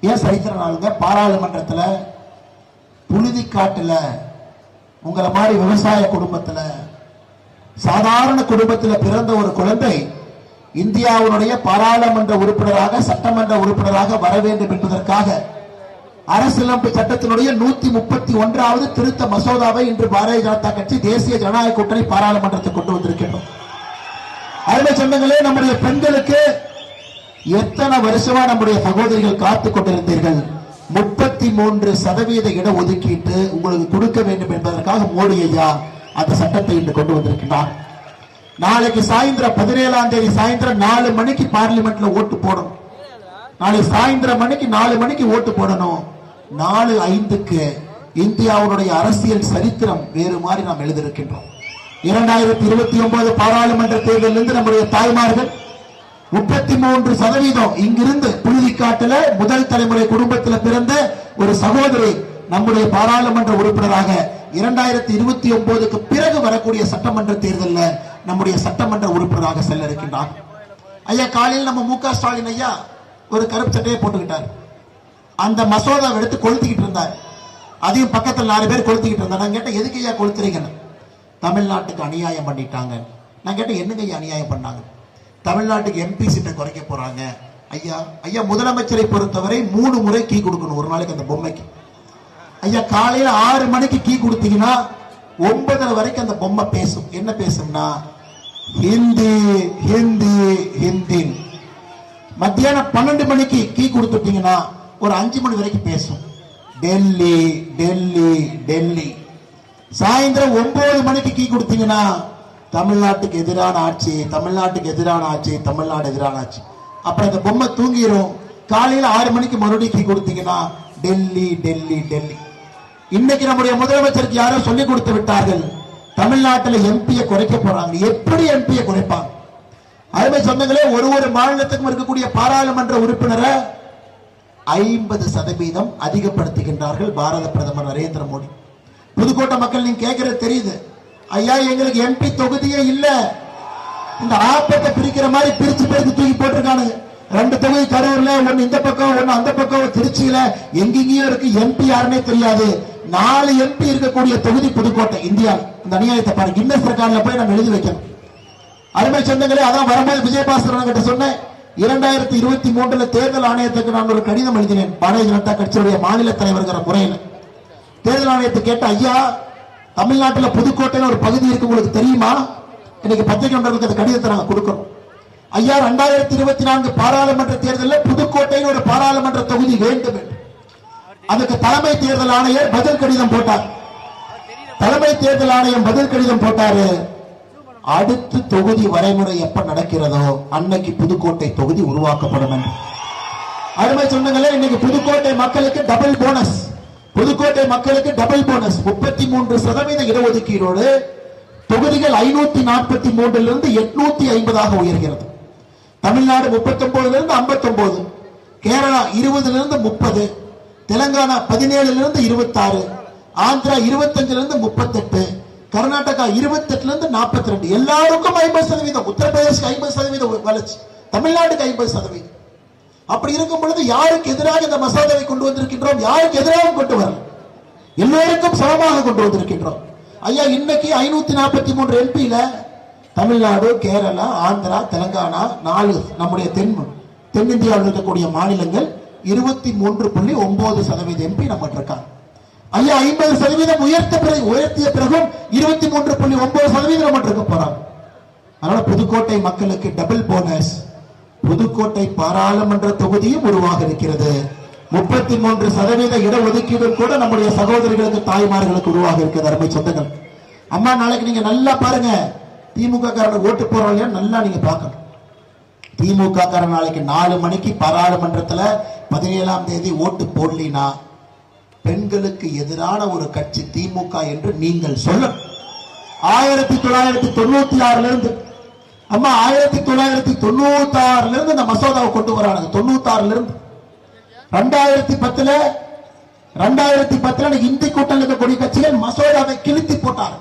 ஏன் சரித்திர நாளுங்க? பாராளுமன்றத்தில் புழுதிக்காட்டுல உங்களை மாதிரி விவசாய குடும்பத்துல, சாதாரண குடும்பத்தில் பிறந்த ஒரு குழந்தை இந்தியாவுடைய பாராளுமன்ற உறுப்பினராக, சட்டமன்ற உறுப்பினராக வர வேண்டும் என்பதற்காக அரசியலமைப்பு சட்டத்தினுடைய 131வது திருத்த மசோதாவை இன்று பாரதிய ஜனதா கட்சி, தேசிய ஜனநாயக கூட்டணி பாராளுமன்றத்தை கொண்டு வந்திருக்கின்றோம். அருமை சொந்தங்களே, நம்முடைய பெண்களுக்கு எத்தனை வருஷமா நம்முடைய சகோதரிகள் காத்துக் கொண்டிருந்தீர்கள். 33% இடஒதுக்கீட்டு உங்களுக்கு கொடுக்க வேண்டும் என்பதற்காக மோடி ஐயா அந்த சட்டத்தை இன்று கொண்டு வந்திருக்கிறார். நாளைக்கு சாயந்தரம் 17ஆம் தேதி சாயந்தரம் 4 மணிக்கு பார்லிமெண்ட்ல ஓட்டு போடணும். நாளை சாயந்தரம் 4 மணிக்கு ஓட்டு போடணும். 4:05க்கு இந்தியாவுடைய அரசியல் சரித்திரம் வேறு மாதிரி நாம் எழுதியிருக்கின்றோம். 2029 பாராளுமன்ற தேர்தலிலிருந்து நம்முடைய தாய்மார்கள் 33% இங்கிருந்து புழுதிக்காட்டுல முதல் தலைமுறை குடும்பத்தில் பிறந்த ஒரு சகோதரி நம்முடைய பாராளுமன்ற உறுப்பினராக 2029க்கு பிறகு வரக்கூடிய சட்டமன்ற தேர்தலில் நம்முடைய சட்டமன்ற உறுப்பினராக செல்ல இருக்கின்றார். ஐயா, காலையில் நம்ம மு க ஸ்டாலின் ஐயா ஒரு கருப்பு சட்டையை போட்டுக்கிட்டார். அந்த மசோதாவை எடுத்து கொளுத்திக்கிட்டு இருந்தார். அதையும் பக்கத்தில் 4 பேர் கொளுத்திக்கிட்டு இருந்தார். நான் கேட்டேன், எதுக்கு ஐயா கொளுத்துறீங்கன்னு? தமிழ்நாட்டுக்கு அநியாயம் பண்ணிட்டாங்க. நான் கேட்டேன், என்னங்க ஐயா அநியாயம் பண்ணாங்க? தமிழ்நாட்டுக்கு எம்பி சீட்டை குறைக்க போறாங்க. ஐயா முதலமைச்சரை பொறுத்தவரை 3 முறை கீ கொடுக்கணும் ஒரு நாளைக்கு அந்த பொம்மைக்கு. ஐயா, காலையில 6 மணிக்கு கீ கொடுத்தீங்கன்னா 9 வரைக்கும் அந்த பொம்மை பேசும். என்ன பேசும்னா ஹிந்தி ஹிந்தி ஹிந்தி. மத்தியானம் 12 மணிக்கு கீ கொடுத்துட்டீங்கன்னா ஒரு 5 மணி வரைக்கும் பேசும் டெல்லி டெல்லி டெல்லி. சாயந்தரம் 9 மணிக்கு கீ கொடுத்தீங்கன்னா தமிழ்நாட்டுக்கு எதிரான ஆட்சி, தமிழ்நாட்டுக்கு எதிரான ஆட்சி, தமிழ்நாடு எதிரான ஆட்சி. அப்புறம் அந்த பொம்மை தூங்கிரும். காலையில 6 மணிக்கு மறுபடியும் கீ கொடுத்தீங்கன்னா டெல்லி டெல்லி டெல்லி. இன்னைக்கு நம்முடைய முதலமைச்சருக்கு யாரோ சொல்லிக் கொடுத்து விட்டார்கள், தமிழ்நாட்டில் எம்பியை குறைக்க போறாங்க. எப்படி எம்பியை குறைப்பாங்க? அருமை சொந்தங்களே, ஒரு மாநிலத்துக்கும் இருக்கக்கூடிய பாராளுமன்ற உறுப்பினரை 50% அதிகப்படுத்துகின்றார்கள் பாரத பிரதமர் நரேந்திர மோடி. புதுக்கோட்டை மக்கள் நீங்க கேட்கறது தெரியுது. ஐயா, எங்களுக்கு எம்பி தொகுதியே இல்ல. இந்த ஆப்பத்தை பிரிக்கிற மாதிரி பிரிச்சு தூக்கி போட்டிருக்கானு. 2 தொகுதி கரூர்ல, 1 இந்த பக்கம் 1 அந்த பக்கம், திருச்சியில எங்கெங்கயோ இருக்கு. எம்பி யாருன்னே தெரியாது. 4 எம்பி இருக்கக்கூடிய தொகுதி புதுக்கோட்டை. இந்தியா இந்த அநியாயத்தை பாருங்க. கின்னஸ் ரெக்கார்ட்ல போய் நம்ம எழுதி வைக்கணும். அருமை சொந்தங்களே, அதான் வரும்போது விஜயபாஸ்கரன் கிட்ட சொன்னேன், 2023 தேர்தல் ஆணையத்துக்கு நான் ஒரு கடிதம் எழுதினேன். பாரதிய ஜனதா கட்சியுடைய மாநில தலைவர்கிற முறையில் தேர்தல் ஆணையத்தை கேட்ட, ஐயா தமிழ்நாட்டில் புதுக்கோட்டையில் ஒரு பகுதி இருக்கு, உங்களுக்கு தெரியுமா? இன்னைக்கு பத்திரிகை நண்பர்களுக்கு அந்த கடிதத்தை நாங்கள் கொடுக்கிறோம். ஐயா, 2024 பாராளுமன்ற தேர்தலில் புதுக்கோட்டையில் ஒரு பாராளுமன்ற தொகுதி வேண்டும் என்று அதுக்கு தலைமை தேர்தல் ஆணையர் பதில் கடிதம் போட்டார். தலைமை தேர்தல் ஆணையம் பதில் கடிதம் போட்டாரு. அடுத்து தொகுதி வரைமுறை எப்ப நடக்கிறதோ அன்னைக்கு புதுக்கோட்டை தொகுதி உருவாக்கப்படும் என்று. அருமை சொந்தங்களே, இன்னைக்கு புதுக்கோட்டை மக்களுக்கு டபுள் போனஸ். புதுக்கோட்டை மக்களுக்கு டபுள் போனஸ். 33% இடஒதுக்கீடோடு தொகுதிகள் 543 இருந்து 850 உயர்கிறது. தமிழ்நாடு 39 இருந்து 59, கேரளா 20 இருந்து 30, தெலங்கானா 17 இருந்து 26, ஆந்திரா 25 இருந்து 38, கர்நாடகா 28 இருந்து 42. எல்லாருக்கும் 50%. உத்தரப்பிரதேசம் 50% வளர்ச்சி, தமிழ்நாட்டுக்கு 50%. அப்படி இருக்கும் பொழுது யாருக்கு எதிராக இந்த மசோதாவை கொண்டு வந்திருக்கின்றோம்? யாருக்கு எதிராக கொண்டு வரல, எல்லோருக்கும் சமமாக கொண்டு வந்திருக்கின்றோம். ஐயா, இன்னைக்கு 543 எம்பியில தமிழ்நாடு, கேரளா, ஆந்திரா, தெலங்கானா 4 நம்முடைய தென்னிந்தியாவில் இருக்கக்கூடிய மாநிலங்கள் 23.9% எம்பி நம்ம இருக்காங்க. ஐயா, 50% உயர்த்திய பிறகும் 23.9% நம்ம இருக்க போறாங்க. அதனால புதுக்கோட்டை மக்களுக்கு டபுள் போனஸ். புதுக்கோட்டை பாராளுமன்ற தொகுதியும் உருவாக இருக்கிறது. 33% இடஒதுக்கீடு கூட நம்முடைய சகோதரிகளுக்கு, தாய்மார்களுக்கு உருவாக இருக்கிறது. அருமை சொந்தங்கள், அம்மா நாளைக்கு நீங்க நல்லா பாருங்க. திமுக காரன் ஓட்டு போறவங்க நல்லா நீங்க பார்க்கணும். திமுக காரன் நாளைக்கு 4 மணிக்கு பாராளுமன்றத்தில் 17ஆம் தேதி ஓட்டு போடலினா பெண்களுக்கு எதிரான ஒரு கட்சி திமுக என்று நீங்கள் சொல்ல. 1996 இருந்து அம்மா 1996 இருந்து இந்த மசோதாவை கொண்டு வராங்க. 96 இருந்து 2010 இந்தி கூட்டணி இருக்கக்கூடிய கட்சிகள் மசோதாவை கிழித்து போட்டார்.